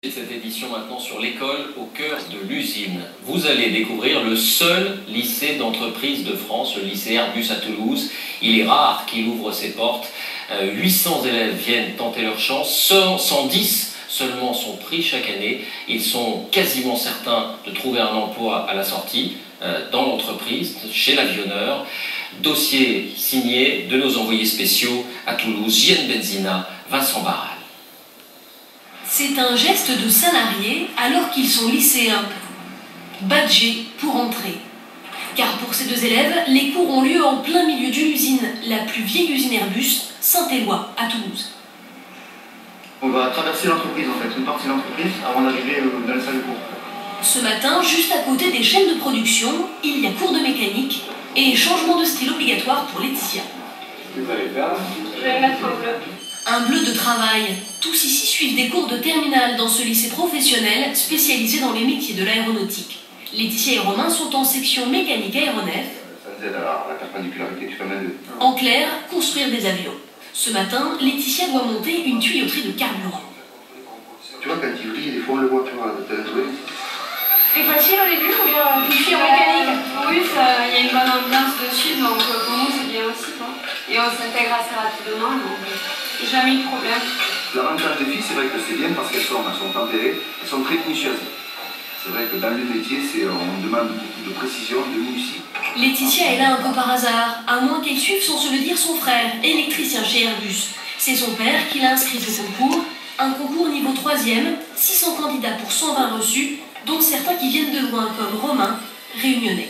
Cette édition maintenant sur l'école au cœur de l'usine. Vous allez découvrir le seul lycée d'entreprise de France, le lycée Airbus à Toulouse. Il est rare qu'il ouvre ses portes. 800 élèves viennent tenter leur chance, 110 seulement sont pris chaque année. Ils sont quasiment certains de trouver un emploi à la sortie dans l'entreprise, chez l'avionneur. Dossier signé de nos envoyés spéciaux à Toulouse, Gien Benzina, Vincent Barral. C'est un geste de salarié alors qu'ils sont lycéens, badgés pour entrer. Car pour ces deux élèves, les cours ont lieu en plein milieu d'une usine, la plus vieille usine Airbus, Saint-Éloi, à Toulouse. On va traverser l'entreprise en fait, une partie de l'entreprise, avant d'arriver dans la salle de cours. Ce matin, juste à côté des chaînes de production, il y a cours de mécanique et changement de style obligatoire pour Laetitia. Qu'est-ce que vous allez faire? Je vais mettre un bleu. Un bleu de travail. Tous ici suivent des cours de terminale dans ce lycée professionnel spécialisé dans les métiers de l'aéronautique. Laetitia et Romain sont en section mécanique aéronef. Ça nous aide à la perpédicularité du chemin de... En clair, construire des avions. Ce matin, Laetitia doit monter une tuyauterie de carburant. Tu vois, quand il brille, des fois on le voit, tu vois, C'est facile au début ou bien en mécanique? Oui, il y a une bonne ambiance dessus, donc pour nous c'est bien aussi, quoi. Et on s'intègre assez rapidement, donc j'ai jamais eu de problème. L'avantage des filles, c'est vrai que c'est bien parce qu'elles sont tempérées, elles sont très minutieuses. C'est vrai que dans le métier, on demande beaucoup de précision, de minutie. Laetitia est là un peu par hasard, à moins qu'elle suive sans se le dire son frère, électricien chez Airbus. C'est son père qui l'a inscrite au concours, un concours niveau 3e, 600 candidats pour 120 reçus, dont certains qui viennent de loin comme Romain, réunionnais.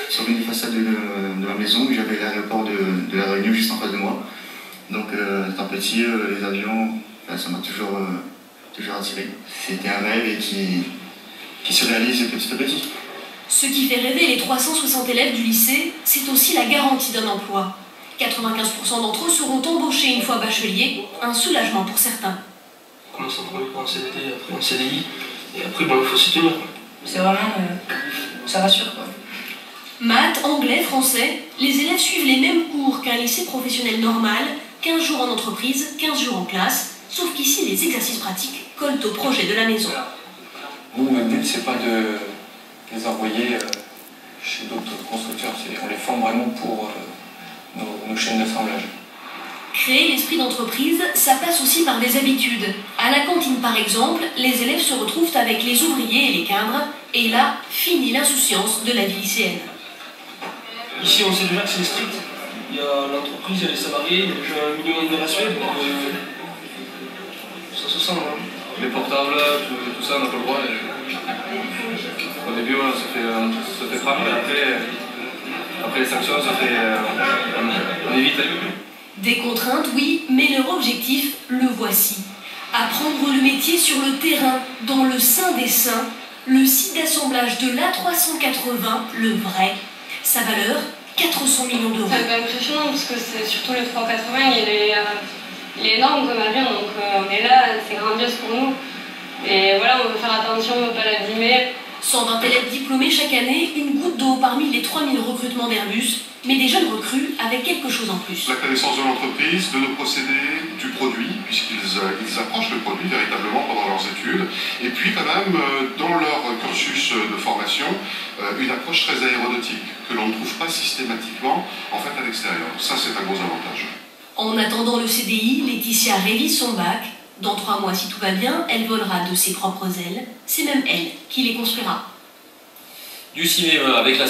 Sur une façade de ma maison, j'avais l'aéroport de la Réunion juste en face de moi. Donc étant petit, les avions, ça m'a toujours attiré. C'était un rêve et qui se réalise petit à petit. Ce qui fait rêver les 360 élèves du lycée, c'est aussi la garantie d'un emploi. 95% d'entre eux seront embauchés une fois bacheliers, un soulagement pour certains. On commence en premier pour un CDD, après un CDI, et après il faut s'y tenir. C'est vraiment... ça rassure quoi. Maths, anglais, français, les élèves suivent les mêmes cours qu'un lycée professionnel normal, 15 jours en entreprise, 15 jours en classe, sauf qu'ici les exercices pratiques collent au projet de la maison. Nous, notre but, c'est pas de les envoyer chez d'autres constructeurs, on les forme vraiment pour nos chaînes d'assemblage. Créer l'esprit d'entreprise, ça passe aussi par des habitudes. À la cantine par exemple, les élèves se retrouvent avec les ouvriers et les cadres, et là, finit l'insouciance de la vie lycéenne. Ici on sait déjà que c'est strict. Il y a l'entreprise, il y a les salariés, il y a déjà un minimum de respect, donc ça se sent. Hein. Les portables, tout ça, on n'a pas le droit. Au début, ça fait frappe, mais après les sanctions, on évite. Des contraintes, oui, mais leur objectif, le voici. Apprendre le métier sur le terrain, dans le sein des saints, le site d'assemblage de l'A380, le vrai. Sa valeur, 400 millions d'euros. C'est un peu impressionnant parce que c'est surtout le 380, il est énorme comme avion, donc on est là, c'est grandiose pour nous. Et voilà, on veut faire attention, on ne veut pas l'abîmer. 120 élèves diplômés chaque année, une goutte d'eau parmi les 3000 recrutements d'Airbus, mais des jeunes recrues avec quelque chose en plus. La connaissance de l'entreprise, de nos procédés, du produit, puisqu'ils approchent le produit véritablement pendant leurs études, et puis quand même dans leur cursus de formation, une approche très aéronautique, que l'on ne trouve pas systématiquement en fait à l'extérieur. Ça c'est un gros avantage. En attendant le CDI, Laetitia révise son bac. Dans 3 mois, si tout va bien, elle volera de ses propres ailes. C'est même elle qui les construira. Du cinéma avec la